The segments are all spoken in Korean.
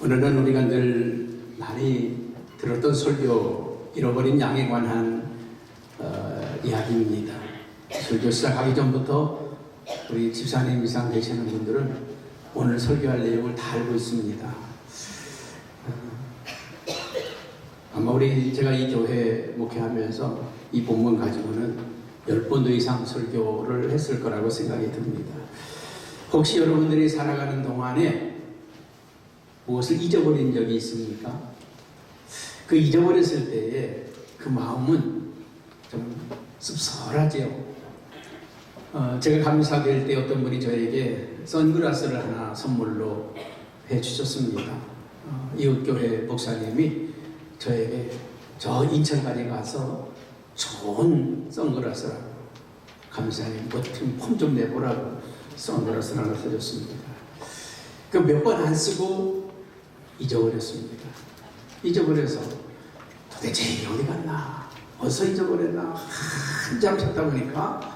오늘은 우리가 늘 많이 들었던 설교 잃어버린 양에 관한 이야기입니다. 설교 시작하기 전부터 우리 집사님 이상 되시는 분들은 오늘 설교할 내용을 다 알고 있습니다. 아마 제가 이 교회 목회하면서 이 본문 가지고는 10번도 이상 설교를 했을 거라고 생각이 듭니다. 혹시 여러분들이 살아가는 동안에 무엇을 잊어버린 적이 있습니까? 그 잊어버렸을 때에 그 마음은 좀 씁쓸하지요. 제가 감사될 때 어떤 분이 저에게 선글라스를 하나 선물로 해주셨습니다. 이웃교회 목사님이 저에게 저 인천까지 가서 좋은 선글라스라고, 감사님 뭐좀 폼 좀 내보라고 선글라스를 하나 사줬습니다. 그 몇 번 안 쓰고 잊어버렸습니다. 잊어버려서 도대체 이게 어디 갔나? 어디서 잊어버렸나? 한참 찾다 보니까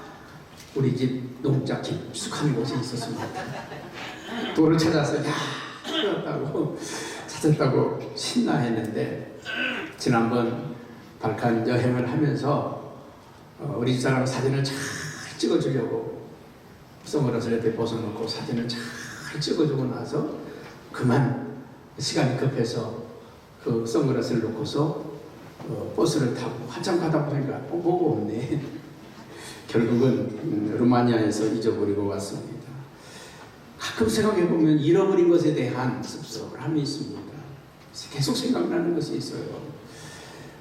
우리 집 농자 깊숙한 곳에 있었습니다. 돌을 찾아서 찾았다고 신나했는데, 지난번 발칸 여행을 하면서 우리 집사람 사진을 잘 찍어주려고 선글라스를 이렇게 벗어놓고 사진을 잘 찍어주고 나서 그만 시간이 급해서 그 선글라스를 놓고서 버스를 타고 한참 가다 보니까 뭐가 없네. 결국은 루마니아에서 잊어버리고 왔습니다. 가끔 생각해보면 잃어버린 것에 대한 씁쓸함이 있습니다. 계속 생각나는 것이 있어요.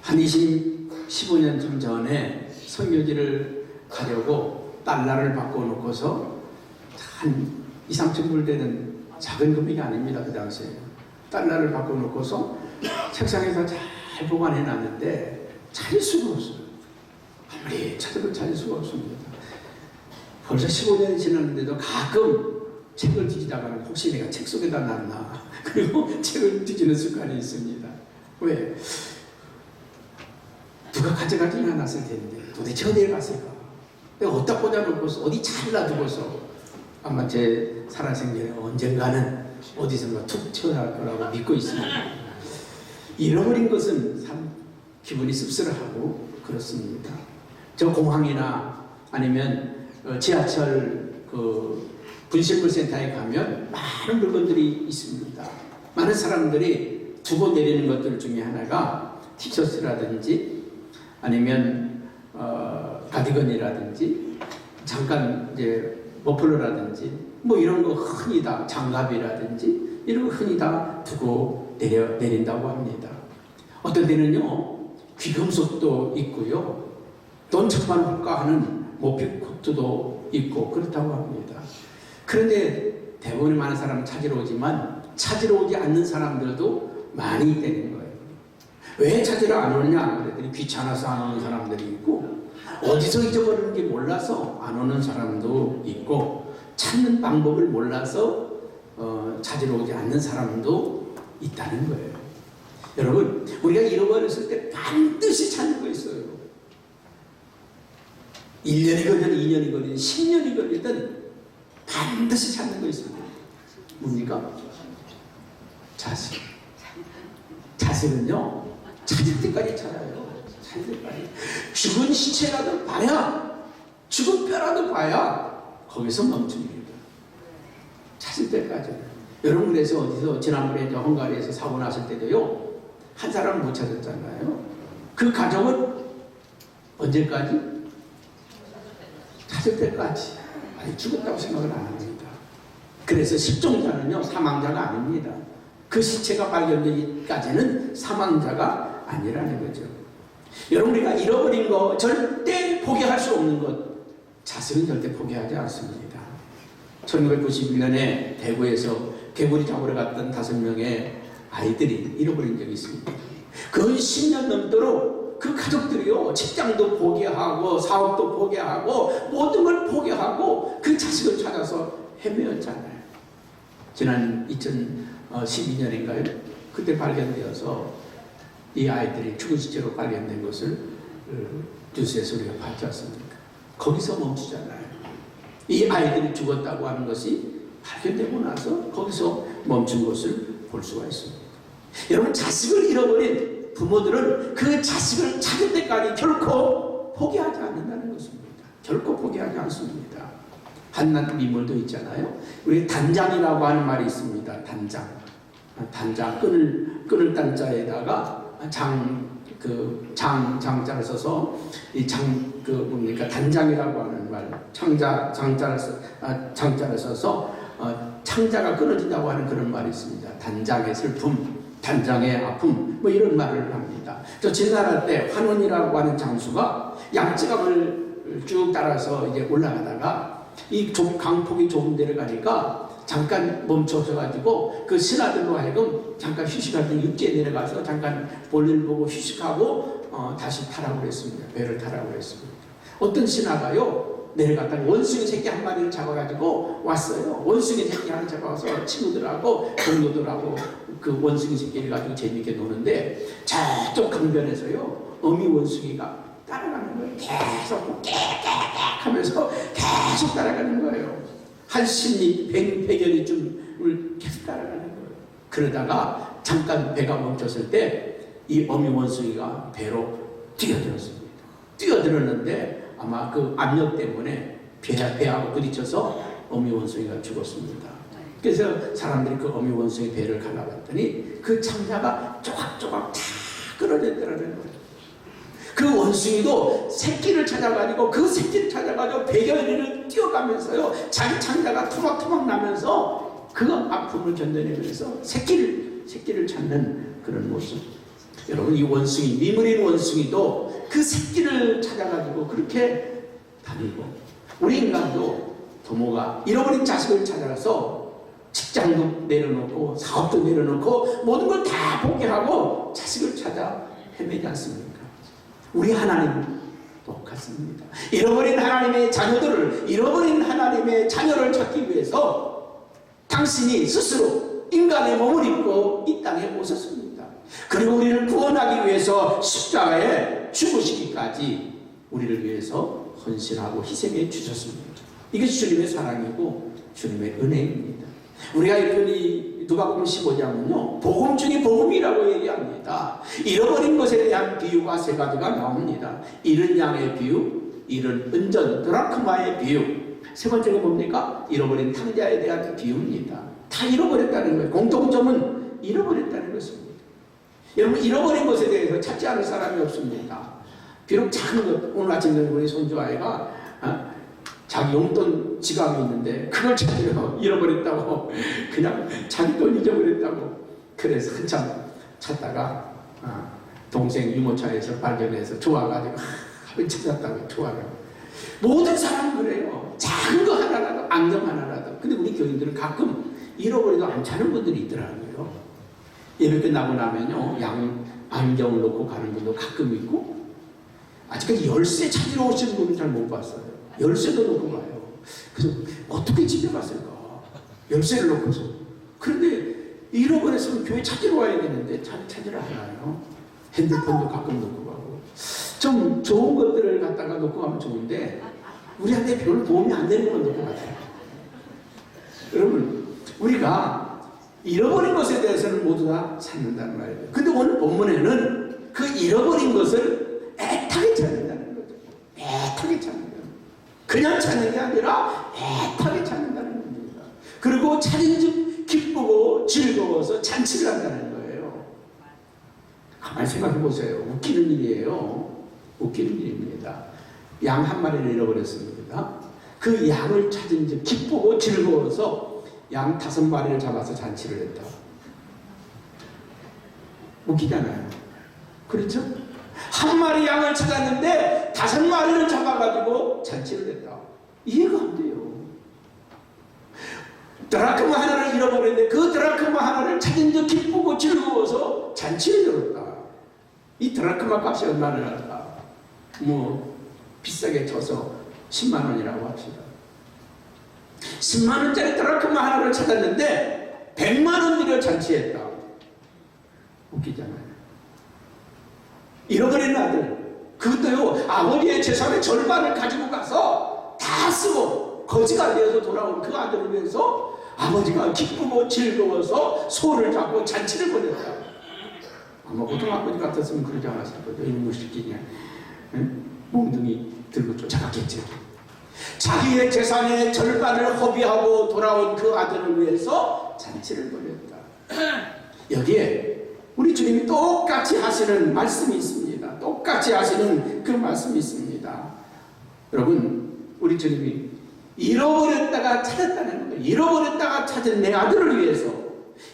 한 15년쯤 전에 선교지를 가려고 달러를 바꿔놓고서 한 2~3천 불 되는 작은 금액이 아닙니다. 그 당시에 달러를 바꿔놓고서 책상에서 잘 보관해놨는데 찾을 수가 없어요. 아무리 찾아도 찾을 수가 없습니다. 벌써 15년이 지났는데도 가끔 책을 뒤지다가 혹시 내가 책 속에다 놨나, 그리고 책을 뒤지는 습관이 있습니다. 왜? 누가 가져가지는 않았을 텐데 도대체 어디에 갔을까? 내가 어디다 꽂아놓고서 어디 잘 놔두고서 아마 제 살아생전에 언젠가는 어디선가 툭 튀어나올 거라고 믿고 있습니다. 잃어버린 것은 참 기분이 씁쓸하고 그렇습니다. 저 공항이나 아니면 지하철 분실물 센터에 가면 많은 물건들이 있습니다. 많은 사람들이 두고 내리는 것들 중에 하나가 티셔츠라든지 아니면 가디건이라든지 잠깐 이제 머플러라든지 뭐 이런 거 흔히 다, 장갑이라든지 이런 거 흔히 다 두고 내린다고 합니다. 어떤 데는요 귀금속도 있고요, 돈 천만 홀까 하는 모피 코트도 있고 그렇다고 합니다. 그런데 대부분의 많은 사람은 찾으러 오지만 찾으러 오지 않는 사람들도 많이 있다는 거예요. 왜 찾으러 안 오느냐 그랬더니 귀찮아서 안 오는 사람들이 있고, 어디서 잊어버리는지 몰라서 안 오는 사람도 있고, 찾는 방법을 몰라서 찾으러 오지 않는 사람도 있다는 거예요. 여러분, 우리가 잃어버렸을 때 반드시 찾는 거 있어요. 1년이 걸리든 2년이 걸리든 10년이 걸리든 반드시 찾는 거 있습니다. 뭡니까? 자식. 자식은요 찾을 때까지 찾아요. 찾을 때까지. 죽은 시체라도 봐야, 죽은 뼈라도 봐야 거기서 멈춥니다. 찾을 때까지. 여러분, 그래서 어디서 지난번에 헝가리에서 사고 났을 때도요 한 사람 못 찾았잖아요. 그 가족은 언제까지? 찾을 때까지. 아니, 죽었다고 생각을 안 합니다. 그래서 실종자는요 사망자가 아닙니다. 그 시체가 발견되기까지는 사망자가 아니라는 거죠. 여러분, 우리가 잃어버린 거, 절대 포기할 수 없는 것, 자식은 절대 포기하지 않습니다. 1991년에 대구에서 개구리 잡으러 갔던 5명의 아이들이 잃어버린 적이 있습니다. 그 10년 넘도록 그 가족들이요 직장도 포기하고 사업도 포기하고 모든 걸 포기하고 그 자식을 찾아서 헤매었잖아요. 지난 2012년인가요? 그때 발견되어서 이 아이들이 죽은 시체로 발견된 것을 뉴스에서 우리가 봤지 않습니까? 거기서 멈추잖아요. 이 아이들이 죽었다고 하는 것이 발견되고 나서 거기서 멈춘 것을 볼 수가 있습니다. 여러분, 자식을 잃어버린 부모들은 그 자식을 찾을 때까지 결코 포기하지 않는다는 것입니다. 결코 포기하지 않습니다. 한낱 미물도 있잖아요. 우리 단장이라고 하는 말이 있습니다. 단장. 단장, 끈을 단자에다가 장자를 써서 단장이라고 하는 말, 장자를 써서 창자가 끊어진다고 하는 그런 말이 있습니다. 단장의 슬픔, 단장의 아픔, 뭐 이런 말을 합니다. 저 진나라 때 환원이라고 하는 장수가 양쯔강을 쭉 따라서 이제 올라가다가 이 강폭이 좁은 데를 가니까 잠깐 멈춰서가지고 그 신하들로 하여금 잠깐 휴식할 때 육지에 내려가서 잠깐 볼일 보고 휴식하고 다시 타라고 그랬습니다. 배를 타라고 그랬습니다. 어떤 신하가요 내려갔다가 원숭이 새끼 한 마리를 잡아가지고 왔어요. 원숭이 새끼 하나 잡아서 친구들하고 동료들하고 그 원숭이 새끼를 가지고 재미있게 노는데 저쪽 강변에서요 어미 원숭이가 따라가는 거예요. 계속 깨깨깨 하면서 계속 따라가는 거예요. 한 10리, 100여리쯤을 계속 따라가는 거예요. 그러다가 잠깐 배가 멈췄을 때 이 어미 원숭이가 배로 뛰어들었습니다. 뛰어들었는데 아마 그 압력 때문에 배하고 부딪혀서 어미 원숭이가 죽었습니다. 그래서 사람들이 그 어미 원숭이 배를 갈라봤더니 그 창자가 조각조각 다 끊어졌더라는 거예요. 그 원숭이도 새끼를 찾아가지고 그 새끼를 찾아가지고 100여리를 뛰어가면서요 자기 창자가 토막토막 나면서 그 아픔을 견뎌내면서 새끼를 찾는 그런 모습. 여러분, 이 원숭이, 미물인 원숭이도 그 새끼를 찾아가지고 그렇게 다니고, 우리 인간도 부모가 잃어버린 자식을 찾아가서 직장도 내려놓고 사업도 내려놓고 모든 걸 다 포기하고 자식을 찾아 헤매지 않습니까? 우리 하나님도 같습니다. 잃어버린 하나님의 자녀들을, 잃어버린 하나님의 자녀를 찾기 위해서 당신이 스스로 인간의 몸을 입고 이 땅에 오셨습니다. 그리고 우리를 구원하기 위해서 십자가에 죽으시기까지 우리를 위해서 헌신하고 희생해 주셨습니다. 이것이 주님의 사랑이고 주님의 은혜입니다. 우리가 읽은 누가복음 15장은요 복음 중에 복음이라고 얘기합니다. 잃어버린 것에 대한 비유가 세 가지가 나옵니다. 잃은 양의 비유, 잃은 은전, 드라크마의 비유. 세 번째가 뭡니까? 잃어버린 탕자에 대한 비유입니다. 다 잃어버렸다는 거예요. 공통점은 잃어버렸다는 것입니다. 여러분, 잃어버린 것에 대해서 찾지 않을 사람이 없습니다. 비록 작은 것, 오늘 아침에 우리 손주아이가 자기 용돈 지갑이 있는데 그걸 찾으려 잃어버렸다고, 그냥 자기 돈 잊어버렸다고. 그래서 한참 찾다가 동생 유모차에서 발견해서 좋아가지고 하루 찾았다고 좋아요. 모든 사람은 그래요. 작은 거 하나라도, 안경 하나라도. 근데 우리 교인들은 가끔 잃어버려도 안 찾는 분들이 있더라고요. 예배 끝나고 나면요 안경을 놓고 가는 분도 가끔 있고, 아직까지 열쇠 찾으러 오시는 분은 잘 못 봤어요. 열쇠도 놓고 가요. 그래서 어떻게 집에 갔을까? 열쇠를 놓고서. 그런데 잃어버렸으면 교회 찾으러 와야겠는데 찾으러 하나요? 핸드폰도 가끔 놓고 가고. 좀 좋은 것들을 갖다가 놓고 가면 좋은데 우리한테 별로 도움이 안 되는 건 놓고 가요. 여러분, 우리가 잃어버린 것에 대해서는 모두 다 찾는다는 말이에요. 근데 오늘 본문에는 그 잃어버린 것을 애타게 찾는다는 거죠. 애타게 찾는 거예요. 그냥 찾는 게 아니라 애타게 찾는다는 겁니다. 그리고 찾은 즉 기쁘고 즐거워서 잔치를 한다는 거예요. 가만히 생각해 보세요. 웃기는 일이에요. 웃기는 일입니다. 양 한 마리를 잃어버렸습니다. 그 양을 찾은 즉 기쁘고 즐거워서 양 5마리를 잡아서 잔치를 했다. 웃기잖아요. 그렇죠? 한 마리 양을 찾았는데 5마리를 잡아가지고 잔치를 했다. 이해가 안 돼요. 드라크마 하나를 잃어버렸는데 그 드라크마 하나를 찾은 적 기쁘고 즐거워서 잔치를 열었다. 이 드라크마 값이 얼마나 할까? 뭐 비싸게 쳐서 10만 원이라고 합시다. 10만 원짜리 드라크마 하나를 찾았는데 100만 원 들여 잔치했다. 웃기잖아요. 잃어버린 아들, 그것도요 아버지의 재산의 절반을 가지고 가서 다 쓰고 거지가 되어서 돌아온 그 아들을 위해서 아버지가 기쁘고 즐거워서 소를 잡고 잔치를 벌였다. 아마 보통 아버지 같았으면 그러지 않았을 거죠. 이놈의 새끼냐, 몽둥이 들고 쫓아갔겠죠. 자기의 재산의 절반을 허비하고 돌아온 그 아들을 위해서 잔치를 벌였다. 여기에 우리 주님이 똑같이 하시는 말씀이 있습니다. 똑같이 하시는 그 말씀이 있습니다. 여러분, 우리 주님이 잃어버렸다가 찾았다는 거예요. 잃어버렸다가 찾은 내 아들을 위해서,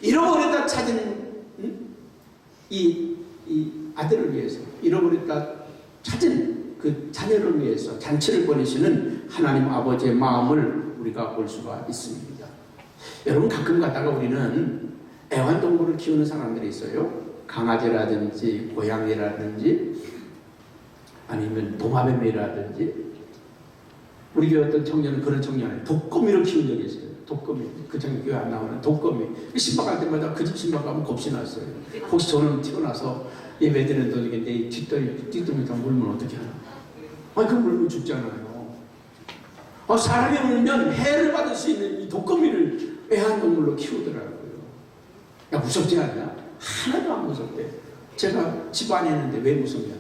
잃어버렸다가 찾은 이 아들을 위해서, 잃어버렸다 찾은 그 자녀를 위해서 잔치를 벌이시는 하나님 아버지의 마음을 우리가 볼 수가 있습니다. 여러분, 가끔 가다가 우리는 애완동물을 키우는 사람들이 있어요. 강아지라든지 고양이라든지 아니면 도마뱀이라든지. 우리 교회 어떤 청년은 그런 청년을 독거미를 키운 적이 있어요. 독거미. 그 청년 교회 안 나오는 독거미. 신방 갈 때마다 그 집 신방 가면 겁이 났어요. 혹시 저는 튀어나서 예배드리는 도중에 내 뒷덜이 뛰면서 물면 어떻게 하나? 아니, 그 물면 죽잖아요. 사람이 물면 해를 받을 수 있는 이 독거미를 애완동물로 키우더라고요. 야, 무섭지 않냐? 하나도 안 무섭대. 제가 집 안에 있는데 왜 무섭냐?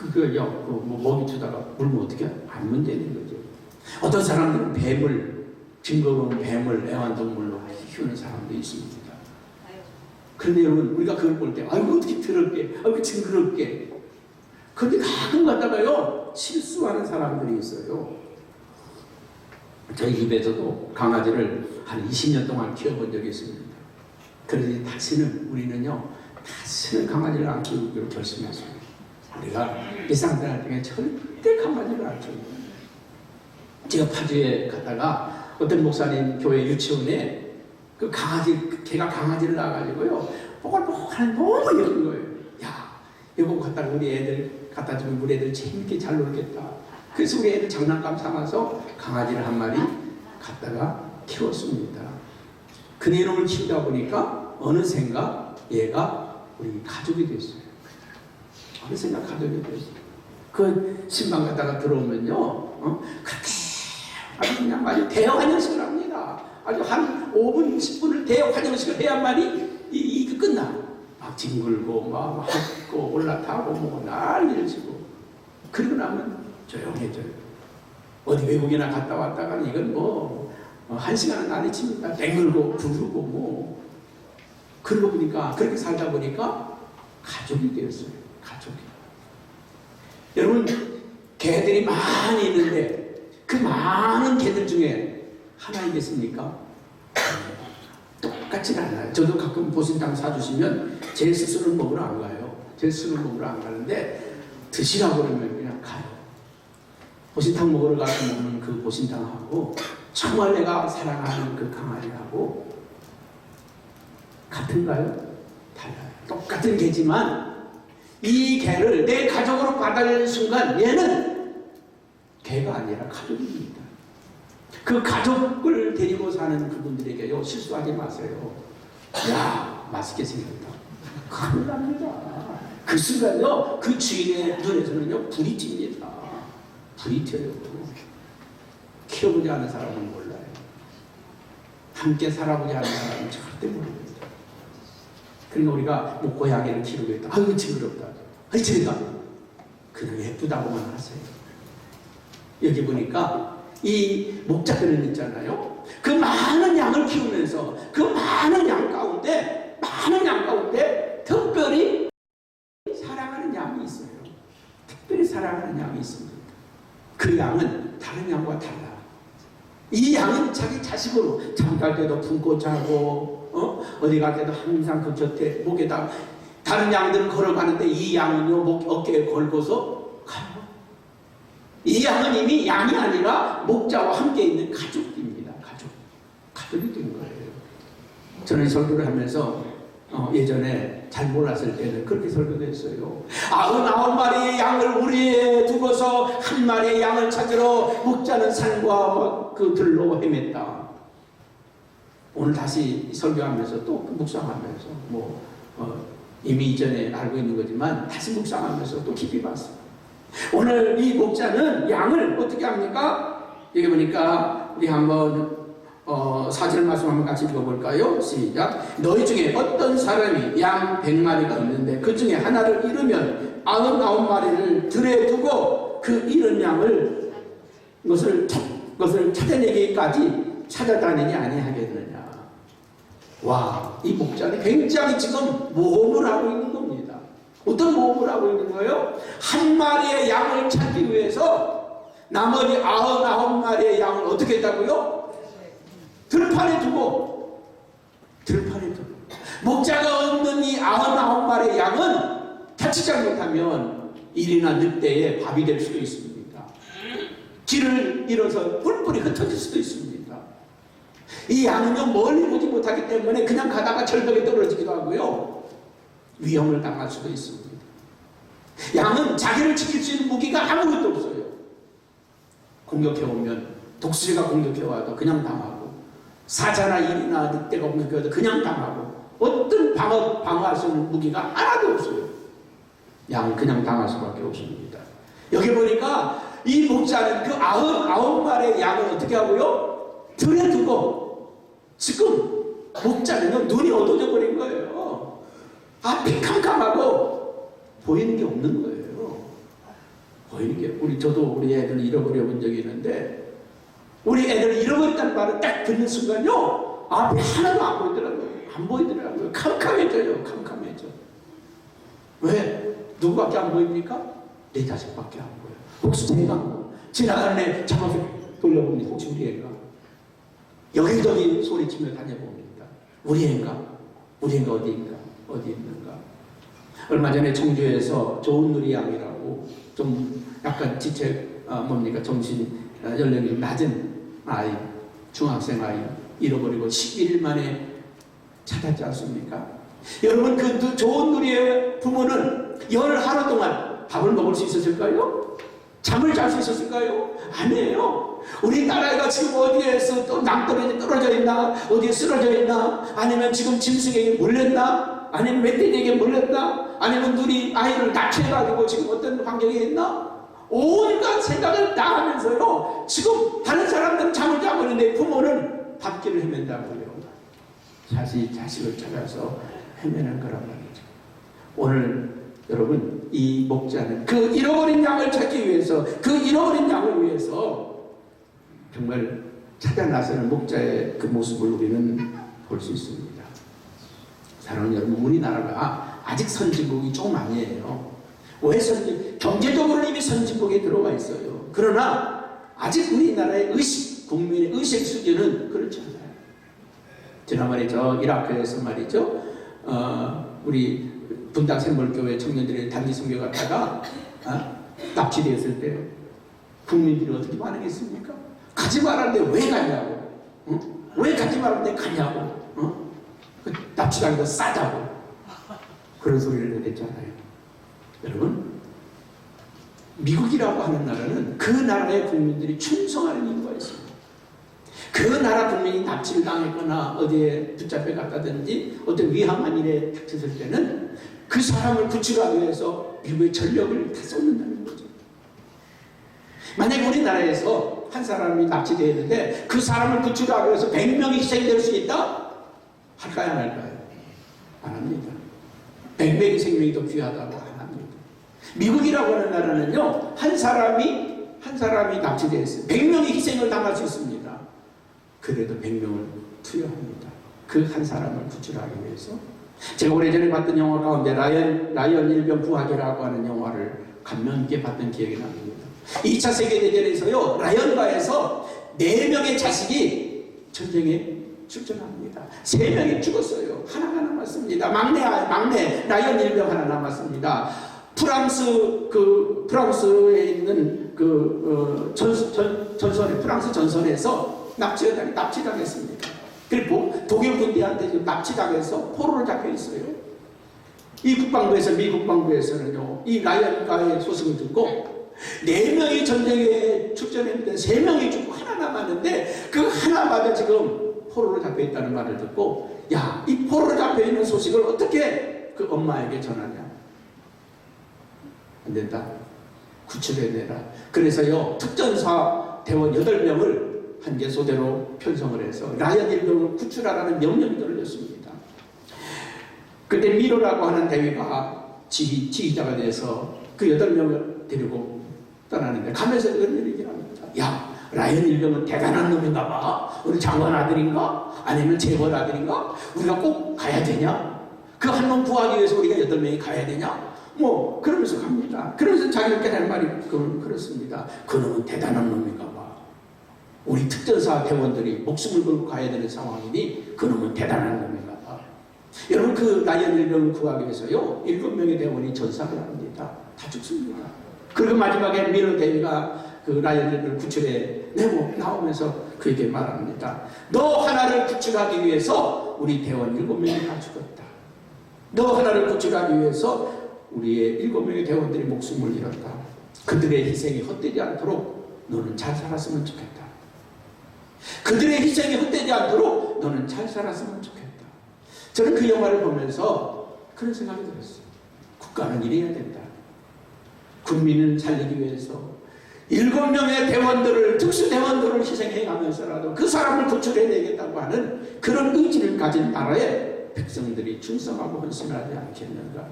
먹이 주다가 물면 어떻게 안 문대는 거죠. 어떤 사람들은 뱀을, 징그러운 뱀을 애완동물로 키우는 사람도 있습니다. 그런데 여러분, 우리가 그걸 볼 때, 아이고, 어떻게 더럽게, 아이고, 징그럽게. 그런데 가끔 가다가요, 실수하는 사람들이 있어요. 저희 집에서도 강아지를 한 20년 동안 키워본 적이 있습니다. 그런데 우리는요, 다시는 강아지를 안 키우기로 결심했습니다. 우리가 일상생활 중에 절대 강아지를 안 키웁니다. 제가 파주에 갔다가 어떤 목사님 교회 유치원에 그 걔가 강아지를 낳아가지고요, 뽀글뽀글 너무 예쁜 거예요. 야, 이거 갖다가 우리 애들 갖다 주면 우리 애들 재밌게 잘 놀겠다. 그래서 우리 애들 장난감 삼아서 강아지를 한 마리 갖다가 키웠습니다. 그 내용을 키우다 보니까 어느샌가 얘가 우리 가족이 됐어요. 어느샌가 가족이 됐어요. 그 신방 갔다가 들어오면요, 그렇게 아주 그냥 아주 대환영식을 합니다. 아주 한 5분, 10분을 대환영식을 해야만이 이게 끝나. 막 뒹굴고, 막 헛고, 올라타고, 뭐 난리를 치고. 그리고 나면 조용해져요. 어디 외국이나 갔다 왔다가는 이건 한 시간은 난리 칩니다. 댕글고, 부르고, 뭐. 그러고 보니까, 그렇게 살다 보니까 가족이 되었어요. 가족이. 여러분, 개들이 많이 있는데, 그 많은 개들 중에 하나이겠습니까? 똑같지는 않아요. 저도 가끔 보신탕 사주시면 제 스스로 먹으러 안 가요. 제 스스로 먹으러 안 가는데 드시라고 그러면 그냥 가요. 보신탕 먹으러 가서 먹는 그 보신탕하고 정말 내가 사랑하는 그 강아지하고 같은가요? 달라요. 똑같은 개지만 이 개를 내 가족으로 받아들이는 순간 얘는 개가 아니라 가족입니다. 그 가족을 데리고 사는 그분들에게요, 실수하지 마세요. 야, 맛있게 생겼다. 큰일 납니다. 그 순간요, 그 주인의 눈에서는요, 불이 찝니다. 불이 튀어요. 키워보지 않은 사람은 몰라요. 함께 살아보지 않은 사람은 절대 모릅니다. 그러니까 우리가 뭐 고양이를 키우겠다. 아이고, 징그럽다. 아이, 제가 그냥 예쁘다고만 하세요. 여기 보니까 이 목자들은 있잖아요. 그 많은 양을 키우면서 그 많은 양 가운데 특별히 사랑하는 양이 있어요. 특별히 사랑하는 양이 있습니다. 그 양은 다른 양과 달라. 이 양은 자기 자식으로 잠잘 때도 품고 자고, 어디 갈 때도 항상 그 곁에 목에다. 다른 양들은 걸어가는데 이 양은요, 목 어깨에 걸고서 가요. 이 양은 이미 양이 아니라 목자와 함께 있는 가족입니다. 가족이 된 거예요. 저는 설교를 하면서 예전에 잘 몰랐을 때는 그렇게 설교도 했어요. 99마리의 양을 우리에 두고서 한 마리의 양을 찾으러 목자는 산과 그 들로 헤맸다. 오늘 다시 설교하면서 또 묵상하면서 이미 이전에 알고 있는 거지만 다시 묵상하면서 또 깊이 봤어요. 오늘 이 목자는 양을 어떻게 합니까? 여기 보니까 우리 한번 4절 말씀 한번 같이 읽어볼까요? 시작. 너희 중에 어떤 사람이 양 100마리가 있는데 그 중에 하나를 잃으면 99마리를 들에 두고 그 잃은 양을 것을 찾아내기까지 찾아다니지 아니하겠느냐. 와, 이 목자는 굉장히 지금 모험을 하고 있는 겁니다. 어떤 모험을 하고 있는 거예요? 한 마리의 양을 찾기 위해서 나머지 99마리의 양을 어떻게 했다고요? 들판에 두고 목자가 없는 이 99마리의 양은 다치지 못하면 일이나 늑대의 밥이 될 수도 있습니다. 길을 잃어서 뿔뿔이 흩어질 수도 있습니다. 이 양은요 멀리 보지 못하기 때문에 그냥 가다가 절벽에 떨어지기도 하고요 위험을 당할 수도 있습니다. 양은 자기를 지킬 수 있는 무기가 아무것도 없어요. 공격해오면 독수리가 공격해와도 그냥 당하고 사자나 일이나 늑대가 공격해와도 그냥 당하고 어떤 방어할 수 있는 무기가 하나도 없어요. 양은 그냥 당할 수밖에 없습니다. 여기 보니까 이 목자는 그 99마리의 양을 어떻게 하고요? 들에 두고 지금 목자는 눈이 어두워져 버린 거예요. 앞이 캄캄하고 보이는 게 없는 거예요. 보이는 게 우리 애들 잃어버려 본 적이 있는데 우리 애들 잃어버렸다는 말을 딱 듣는 순간요 앞이 하나도 안 보이더라고요. 캄캄해져요. 캄캄해져. 왜? 누구밖에 안 보입니까? 내 자식밖에 안 보여요. 혹시 제가 지나가는 애 잡아서 돌려봅니다. 혹시 우리 애가 여기저기 소리치며 다녀봅니다. 우리 애인가? 우리 애가 어디 있는가? 얼마 전에 청주에서 좋은 누리 양이라고 좀 약간 정신 연령이 낮은 아이, 중학생 아이 잃어버리고 11일 만에 찾았지 않습니까? 여러분 그 좋은 누리의 부모는 열 하루 동안 밥을 먹을 수 있었을까요? 잠을 잘 수 있었을까요? 아니에요. 우리나라가 지금 어디에서 또 낭떠러지 떨어져 있나? 어디에 쓰러져 있나? 아니면 지금 짐승에게 몰렸나? 아니면 멧돼지에게 몰렸나? 아니면 누리 아이를 납치해가지고 지금 어떤 환경에 있나? 온갖 생각을 다 하면서요 지금 다른 사람들은 잠을 자고 있는데 부모는 밥길을 헤맨다고요. 자식을 찾아서 헤매는 거란 말이죠. 오늘 여러분 이 목자는 그 잃어버린 양을 찾기 위해서 그 잃어버린 양을 위해서 정말 찾아 나서는 목자의 그 모습을 우리는 볼 수 있습니다. 사랑하는 여러분, 우리나라가 아직 선진국이 좀 아니에요. 왜 경제적으로 이미 선진국에 들어와 있어요. 그러나 아직 우리나라의 국민의 의식 수준은 그렇지 않아요. 지난번에 이라크에서 말이죠. 우리 분당 샘물교회 청년들이 단기 선교 갔다가 납치되었을 때 국민들이 어떻게 반응했습니까? 가지 말았는데 왜 가냐고. 왜 가지 말았는데 가냐고. 납치당한 거 싸다고. 그런 소리를 냈잖아요. 여러분, 미국이라고 하는 나라는 그 나라의 국민들이 충성하는 이유가 있습니다. 그 나라 국민이 납치를 당했거나 어디에 붙잡혀 갔다든지 어떤 위험한 일에 닥쳤을 때는 그 사람을 구출하기 위해서 미국의 전력을 다 쏟는다는 거죠. 만약에 우리나라에서 한 사람이 납치되었는데 그 사람을 구출하기 위해서 100명이 희생될 수 있다? 할까요? 안 할까요? 안 합니다. 100명의 생명이 더 귀하다고 안 합니다. 미국이라고 하는 나라는요, 한 사람이 납치되었어요. 100명의 희생을 당할 수 있습니다. 그래도 100명을 투여합니다. 그 한 사람을 구출하기 위해서. 제가 오래전에 봤던 영화 가운데 라이언 일병 구하기라고 하는 영화를 감명 있게 봤던 기억이 납니다. 2차 세계대전에서요, 라이언가에서 4명의 자식이 전쟁에 출전합니다. 3명이 죽었어요. 하나가 남았습니다. 막내 라이언 일병 하나 남았습니다. 프랑스에 있는 프랑스 전선에서 납치당했습니다. 그리고 독일 군대한테 납치당해서 포로로 잡혀 있어요. 미 국방부에서는요, 이 라이언가의 소식을 듣고 4명이 전쟁에 출전했는데 3명이 죽고 하나 남았는데 그 하나마저 지금 포로로 잡혀 있다는 말을 듣고, 야, 이 포로로 잡혀 있는 소식을 어떻게 그 엄마에게 전하냐? 안 된다. 구출해내라. 그래서요, 특전사 대원 8명을 한 개소대로 편성을 해서 라이언 일병을 구출하라는 명령이 떨어졌습니다. 그때 미로라고 하는 대위가 지휘자가 돼서 그 8명을 데리고 떠나는데 가면서 이런 얘기를 합니다. 야, 라이언 일병은 대단한 놈인가 봐. 우리 장관 아들인가? 아니면 재벌 아들인가? 우리가 꼭 가야 되냐? 그 한 놈 구하기 위해서 우리가 8명이 가야 되냐? 뭐 그러면서 갑니다. 그러면서 자기들께 할 말이 그렇습니다. 그 놈은 대단한 놈인가 봐. 우리 특전사 대원들이 목숨을 걸고 가야 되는 상황이니 그 놈은 대단한 놈인가 봐. 여러분, 그 라이언 일병을 구하기 위해서요 7명의 대원이 전사를 합니다. 다 죽습니다. 그리고 마지막에 미로 대위가 그 라이언 일병을 구출해 내고 나오면서 그에게 말합니다. 너 하나를 구출하기 위해서 우리 대원 7명이 다 죽었다. 너 하나를 구출하기 위해서 우리의 7명의 대원들이 목숨을 잃었다. 그들의 희생이 헛되지 않도록 너는 잘 살았으면 좋겠다. 그들의 희생이 헛되지 않도록 너는 잘 살았으면 좋겠다. 저는 그 영화를 보면서 그런 생각이 들었어요. 국가는 이래야 된다. 국민을 살리기 위해서 7명의 대원들을, 특수대원들을 희생해 가면서라도 그 사람을 구출해내겠다고 하는 그런 의지를 가진 나라에 백성들이 충성하고 헌신하지 않겠는가.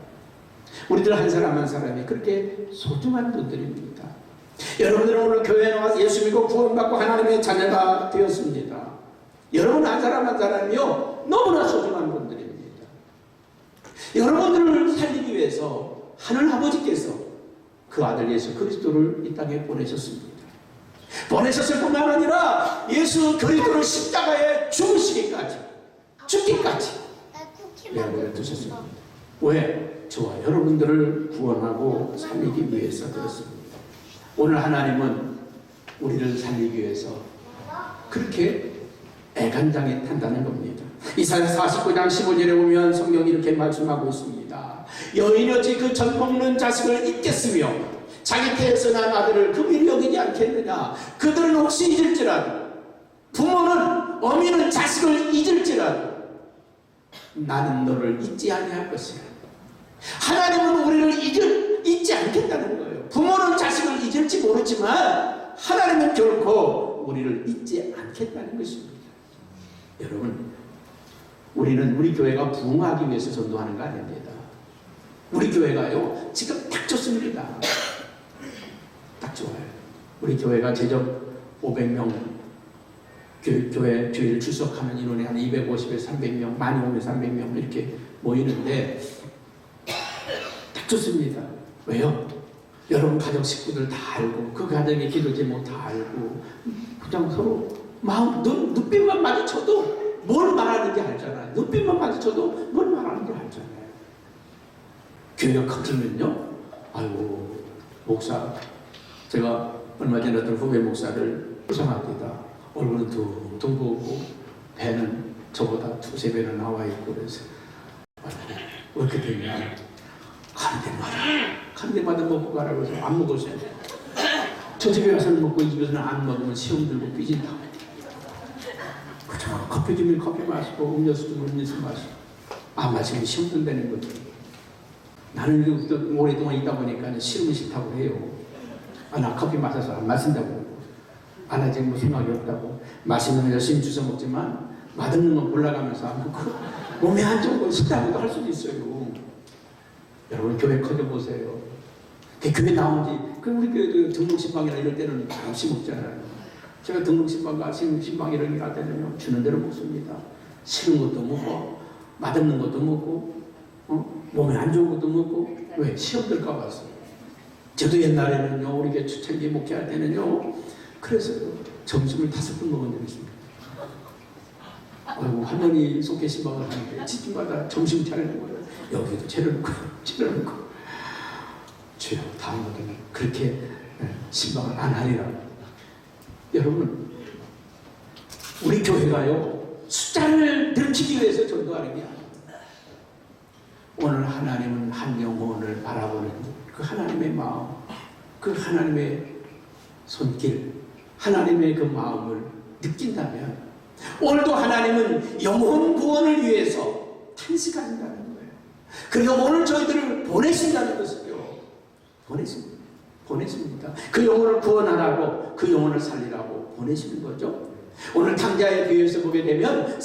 우리들 한 사람 한 사람이 그렇게 소중한 분들입니다. 여러분들은 오늘 교회에 나와서 예수 믿고 구원받고 하나님의 자녀가 되었습니다. 여러분 한 사람 한 사람이요 너무나 소중한 분들입니다. 여러분들을 살리기 위해서 하늘 아버지께서 그 아들 예수 그리스도를 이 땅에 보내셨습니다. 보내셨을 뿐만 아니라 예수 그리스도를 십자가에 죽으시기까지, 죽기까지 내버려 두셨습니다. 왜? 저와 여러분들을 구원하고 살리기 위해서 그렇습니다. 오늘 하나님은 우리를 살리기 위해서 그렇게 애간장에 탄다는 겁니다. 이사야 49장 15절에 보면 성경이 이렇게 말씀하고 있습니다. 여인이 어찌 그 젖 먹는 자식을 잊겠으며 자기 태에서 난 아들을 긍휼히 여기지 않겠느냐. 그들은 혹시 잊을지라도, 부모는 어미는 자식을 잊을지라도 나는 너를 잊지 아니할 것이라. 하나님은 우리를 잊지 않겠다는 거예요. 부모는 자식을 잊을지 모르지만 하나님은 결코 우리를 잊지 않겠다는 것입니다. 여러분, 우리는 우리 교회가 부흥하기 위해서 전도하는 거 아닙니다. 우리 교회가요 지금 딱 좋습니다. 딱 좋아요. 우리 교회가 제적 500명 교회 주일 출석하는 인원이 한 250에서 300명, 많이 오면 300명 이렇게 모이는데 딱 좋습니다. 왜요? 여러분 가족 식구들 다 알고 그 가정의 기도 제목 다 알고 그냥 서로 마음 눈빛만 마주쳐도 뭘 말하는지 알잖아요. 눈빛만 마주쳐도 뭘 말하는지 알잖아요. 교회가 커지면요, 아이고 목사, 제가 얼마 전에 어떤 후배 목사를 불쌍합니다. 얼굴은 둥둥 부었고 배는 저보다 2~3배는 나와 있고 그래서 왜 이렇게 되냐, 가는 데마다 먹고 가라고 해서 안 먹었어요. 저 집에 와서는 먹고 이 집에서는 안 먹으면 시험 들고 삐진다고. 그렇죠. 커피 주면 커피 마시고 음료수 주면 음료수 마시고 안 마시면 시험 든다는 거죠. 나는 오랫동안 있다 보니까 시험이 싫다고 해요. 나 커피 마셔서 안 마신다고. 나 지금 뭐 생각이 없다고. 마시는 건 열심히 주워 먹지만 맛없는 건 올라가면서 안 먹고 몸에 안 좋은 건 싫다고도 할 수도 있어요. 여러분 교회 커져보세요. 교회 나온 지, 우리 교회 등록신방이나 이럴 때는 잠시 먹잖아요. 제가 등록신방과 신방 이런 게 할 때는요, 주는 대로 먹습니다. 싫은 것도 먹고, 맛없는 것도 먹고, 몸에 안 좋은 것도 먹고. 왜? 시험 들까 봐서. 저도 옛날에는요, 우리 교회 초창기 목회할 때는요, 그래서 점심을 5번 먹은 적이 있습니다. 아이고, 할머니 속회 신방을 하는데 집집마다 점심 차리는 거예요. 여기도 차려놓고, 차려놓고. 주여, 다음부터는 그렇게 신방을 안 하리라. 여러분, 우리 교회가요, 숫자를 늘치기 위해서 전도하는 게 아닙니다. 오늘 하나님은 한 영혼을 바라보는 그 하나님의 마음, 그 하나님의 손길, 하나님의 그 마음을 느낀다면 오늘도 하나님은 영혼 구원을 위해서 탄식하신다는 거예요. 그리고 오늘 저희들을 보내신다는 것을요. 보내십니다. 그 영혼을 구원하라고, 그 영혼을 살리라고 보내시는 거죠. 오늘 탕자의 비유에서 보게 되면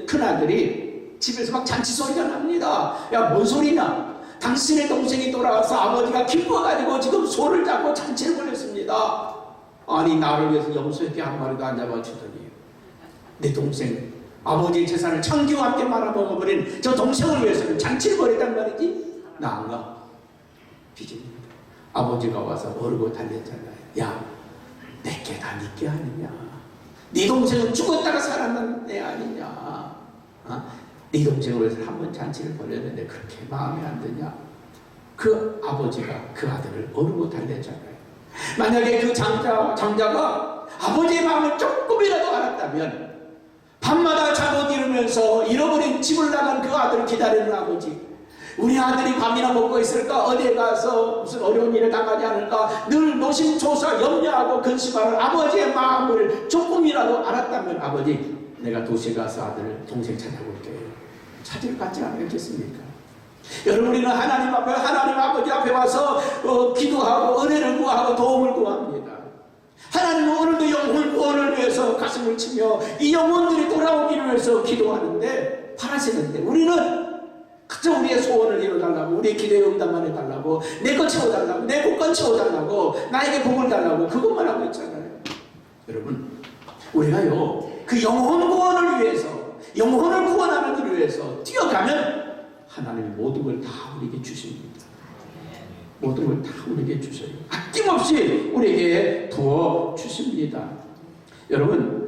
큰아들이 집에서 막 잔치 소리가 납니다. 야, 뭔 소리냐? 당신의 동생이 돌아와서 아버지가 기뻐가지고 지금 소를 잡고 잔치를 벌였습니다. 아니, 나를 위해서 염소새끼 한 마리도 안 잡아주더니 내 동생, 아버지의 재산을 창기와 함께 말아먹어버린 저 동생을 위해서는 잔치를 벌였단 말이지? 나 안 가. 비집니다. 아버지가 와서 어르고 달랬잖아요. 야, 내게 다 니께 아니냐? 네 동생은 죽었다가 살아난 애 아니냐? 네 동생을 위해서 한번 잔치를 벌였는데 그렇게 마음에 안 드냐? 그 아버지가 그 아들을 어르고 달랬잖아요. 만약에 그 장자가 아버지의 마음을 조금이라도 알았다면 밤마다 잠 이루면서 잃어버린 집을 나간 그 아들을 기다리는 아버지, 우리 아들이 밥이나 먹고 있을까? 어디에 가서 무슨 어려운 일을 당하지 않을까? 늘 노심초사 염려하고 근심하는 아버지의 마음을 조금이라도 알았다면 아버지, 내가 도시에 가서 아들 동생 찾아볼게요. 찾을 것 같지 않겠습니까? 여러분, 우리는 하나님 앞에, 하나님 아버지 앞에 와서 기도하고 은혜를 구하고 도움을 구합니다. 하나님은 오늘도 영혼 구원을 위해서 가슴을 치며 이 영혼들이 돌아오기를 위해서 기도하는데, 바라시는데 우리는 그저 우리의 소원을 이뤄달라고, 우리의 기도의 응답만 해달라고, 내 것 채워달라고, 내 복권 채워달라고, 나에게 복을 달라고, 그것만 하고 있잖아요. 여러분, 우리가요, 그 영혼 구원을 위해서, 영혼을 구원하는 일을 위해서 뛰어가면 하나님이 모든 걸 다 우리에게 주십니다. 모든 걸 다 우리에게 주셔요. 아낌없이 우리에게 부어 주십니다. 여러분,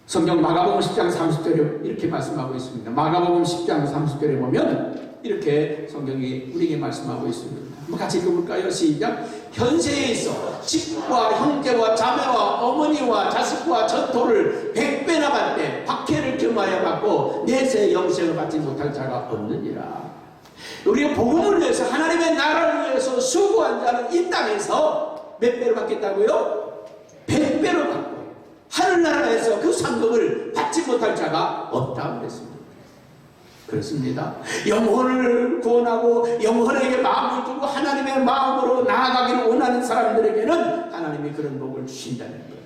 성경 마가복음 10장 30절에 이렇게 말씀하고 있습니다. 마가복음 10장 30절에 보면 이렇게 성경이 우리에게 말씀하고 있습니다. 한번 같이 읽어볼까요? 시작. 현세에 있어 집과 형제와 자매와 어머니와 자식과 전토를 100배나 받되 박해를 겸하여 받고 내세 영생을 받지 못할 자가 없느니라. 우리가 복음을 위해서, 하나님의 나라를 위해서 수고한 자는 이 땅에서 몇 배를 받겠다고요? 100배로 받고 하늘나라에서 그 상급을 받지 못할 자가 없다고 그랬습니다. 그렇습니다. 영혼을 구원하고 영혼에게 마음을 두고 하나님의 마음으로 나아가기를 원하는 사람들에게는 하나님이 그런 복을 주신다는 거예요.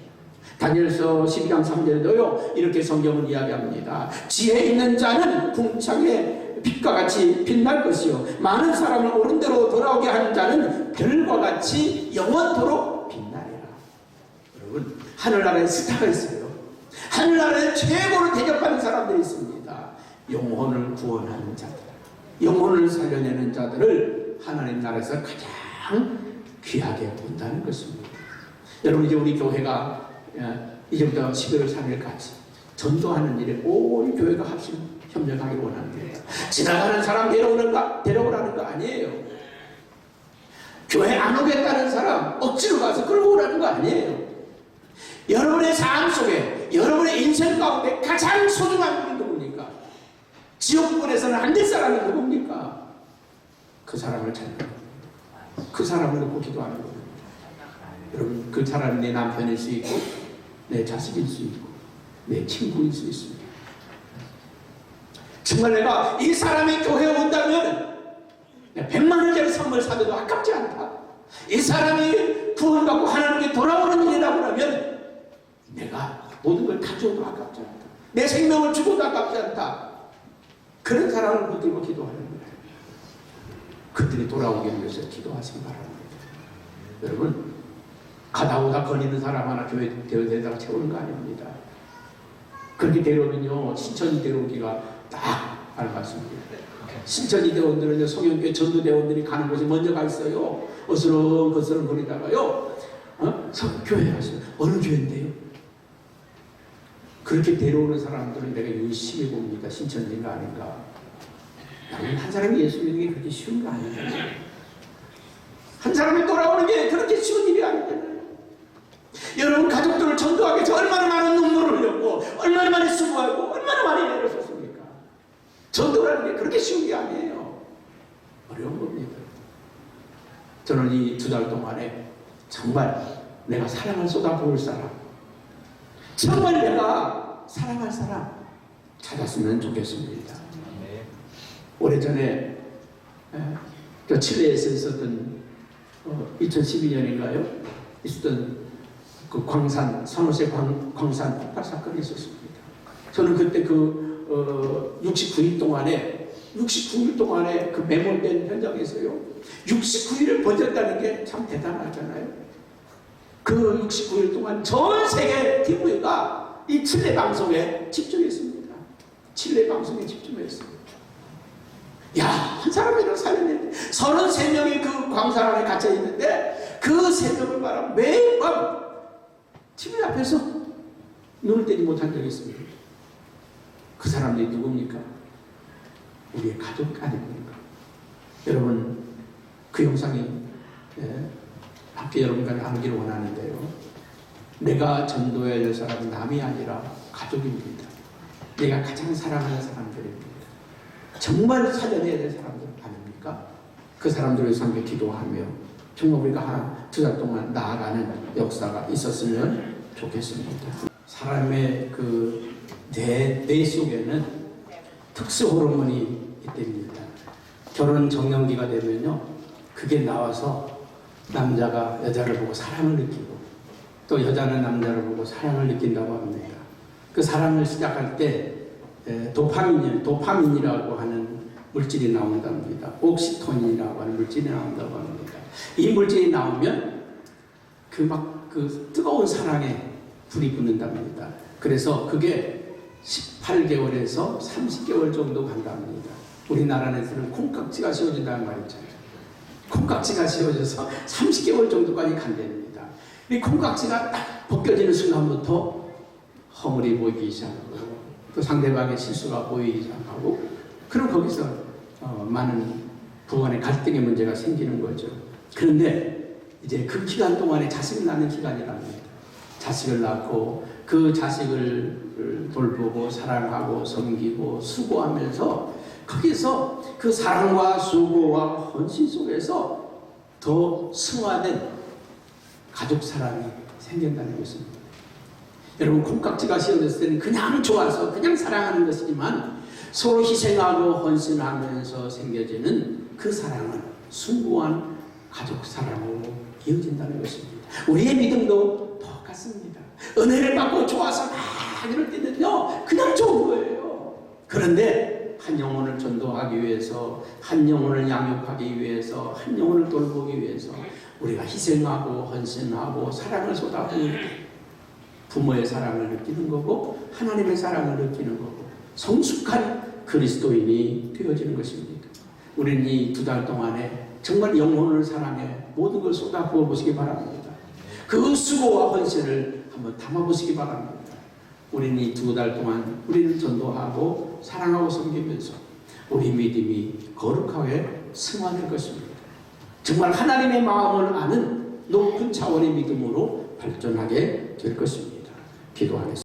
다니엘서 12장 3절에도요, 이렇게 성경은 이야기합니다. 지혜 있는 자는 궁창의 빛과 같이 빛날 것이요, 많은 사람을 옳은 대로 돌아오게 하는 자는 별과 같이 영원토록 빛나리라. 여러분, 하늘나라에 스타가 있어요. 하늘나라에 최고로 대접하는 사람들이 있습니다. 영혼을 구원하는 자들, 영혼을 살려내는 자들을 하나님 나라에서 가장 귀하게 본다는 것입니다. 여러분, 이제 우리 교회가 이제부터 11월 3일까지 전도하는 일에 온 교회가 협력하기를 원합니다. 지나가는 사람 데려오라는 거 아니에요. 교회 안 오겠다는 사람 억지로 가서 끌고 오라는 거 아니에요. 여러분의 삶 속에, 여러분의 인생 가운데 가장 소중한 분이 누굽니까? 지옥불에서는 안 될 사람이 누굽니까? 그 사람을 찾는 겁니다. 그 사람을 놓고 기도하는 겁니다. 여러분, 그 사람이 내 남편일 수 있고, 내 자식일 수 있고, 내 친구일 수 있습니다. 정말 내가 이 사람이 교회에 온다면 100만 원짜리 선물 사도 아깝지 않다. 이 사람이 구원받고 하나님께 돌아오는 일이라고 하면 내가 모든 걸 다 줘도 아깝지 않다. 내 생명을 주고도 아깝지 않다. 그런 사람을 붙들고 기도하는 거예요. 그들이 돌아오기 위해서 기도하시기 바랍니다. 여러분, 가다 오다 거리는 사람 하나 교회 데려다가 채우는 거 아닙니다. 그렇게 데려오면요, 신천지 데려오기가 딱 알맞습니다. 신천지 대원들은 송영교회 전도대원들이 가는 곳에 먼저 가 있어요. 어스렁어스렁 거리다가요, 교회 가시면 어느 교회인데요? 그렇게 데려오는 사람들은 내가 열심히 봅니다. 신천지가 아닌가. 한 사람이 예수 믿는 게 그렇게 쉬운 거 아니에요. 한 사람이 돌아오는 게 그렇게 쉬운 일이 아니잖아요. 여러분, 가족들을 전도하기 위해서 얼마나 많은 눈물을 흘렸고, 얼마나 많이 수고하고, 얼마나 많이 애를 썼습니까? 전도라는 게 그렇게 쉬운 게 아니에요. 어려운 겁니다. 저는 이 2달 동안에 정말 내가 사랑을 쏟아부을 사람, 정말 내가 사랑할 사람 찾았으면 좋겠습니다. 오래전에 칠레에서 있었던 2012년인가요? 있었던 그 광산, 산호세 광산 폭발 사건이 있었습니다. 저는 그때 69일 동안에 그 매몰된 현장에서요, 69일을 버텼다는 게 참 대단하잖아요. 그 69일 동안 전 세계 TV가 이 칠레 방송에 집중했습니다. 칠레 방송에 집중했어요. 야, 한 사람이라도 살렸는데 33명이 그 광산 안에 갇혀 있는데 그 3명을 바라 매일 밤 TV 앞에서 눈을 떼지 못한 적이 있습니다. 그 사람들이 누굽니까? 우리의 가족 아닙니까? 여러분, 그 영상이 함께 여러분과 나누기를 원하는데요. 내가 전도해야 될 사람은 남이 아니라 가족입니다. 내가 가장 사랑하는 사람들입니다. 정말 살려내야 될 사람들 아닙니까? 그 사람들을 위해서 함께 기도하며 정말 우리가 한 2달 동안 나아가는 역사가 있었으면 좋겠습니다. 사람의 그 뇌 속에는 특수 호르몬이 있답니다. 결혼 정년기가 되면요, 그게 나와서 남자가 여자를 보고 사랑을 느끼고 또 여자는 남자를 보고 사랑을 느낀다고 합니다. 그 사랑을 시작할 때 도파민이라고 하는 물질이 나온답니다. 옥시토닌이라고 하는 물질이 나온다고 합니다. 이 물질이 나오면 그 뜨거운 사랑에 불이 붙는답니다. 그래서 그게 18개월에서 30개월 정도 간답니다. 우리나라에서는 콩깍지가 씌워진다는 말 있잖아요. 콩깍지가 씌워져서 30개월 정도까지 간답니다. 이 콩깍지가 딱 벗겨지는 순간부터 허물이 보이기 시작하고 또 상대방의 실수가 보이기 시작하고, 그럼 거기서 많은 부부간의 갈등의 문제가 생기는 거죠. 그런데 이제 그 기간 동안에 자식을 낳는 기간이랍니다. 자식을 낳고 그 자식을 돌보고 사랑하고 섬기고 수고하면서 거기서 그 사랑과 수고와 헌신 속에서 더 승화된 가족 사랑이 생긴다는 것입니다. 여러분, 콩깍지가 씌워졌을 때는 그냥 좋아서 그냥 사랑하는 것이지만 서로 희생하고 헌신하면서 생겨지는 그 사랑은 숭고한 가족 사랑으로 이어진다는 것입니다. 우리의 믿음도 똑같습니다. 은혜를 받고 좋아서 막 이럴 때는요, 그냥 좋은 거예요. 그런데 한 영혼을 전도하기 위해서, 한 영혼을 양육하기 위해서, 한 영혼을 돌보기 위해서 우리가 희생하고 헌신하고 사랑을 쏟아부을 부모의 사랑을 느끼는 거고 하나님의 사랑을 느끼는 거고 성숙한 그리스도인이 되어지는 것입니다. 우리는 이 2달 동안에 정말 영혼을 사랑해 모든 걸 쏟아부어 보시기 바랍니다. 그 수고와 헌신을 한번 담아보시기 바랍니다. 우리는 이 2달 동안 우리는 전도하고 사랑하고 섬기면서 우리 믿음이 거룩하게 승화될 것입니다. 정말 하나님의 마음을 아는 높은 차원의 믿음으로 발전하게 될 것입니다. 기도하겠습니다.